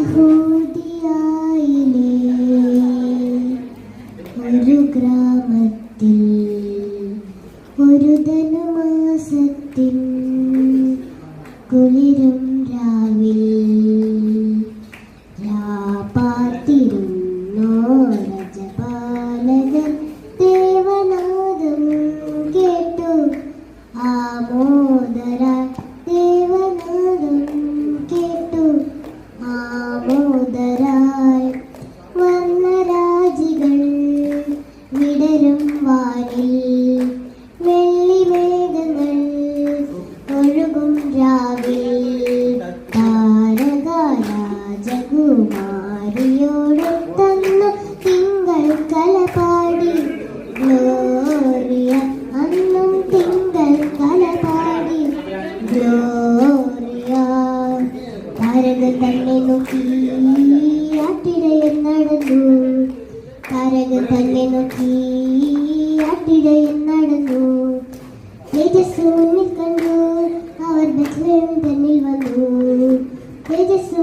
യഹൂദിയായിലെ ഒരു ഗ്രാമത്തിൽ ഒരു ധനുമാസത്തിൽ കുളിരും രാവിൽ പാർത്തിരുന്നോ രജപാലകൻ ദേവനാദം കേട്ടു ആമോദര ദേവനാദം കേട്ടു ആമോദരായി വർണ്ണരാജികൾ വിടരും വാനിൽ വെള്ളിമേഘങ്ങൾ ഒഴുകും രാവിൽ രാജകുമാരിയോട് തന്നു തിങ്കൾ കലപാടി ഗ്ലോറിയ അന്നും തിങ്കൾ കലപാടി ഗ്ലോറിയ താരകൾ തന്നെ നോക്കി ആട്ടിടയൻ നടന്നു താരകൾ തന്നെ നോക്കി ആട്ടിടയൻ നടന്നു തേജസ് മുന്നിൽ കണ്ടു അവർ ബെത്ലഹേം തന്നിൽ വന്നു തേജസ്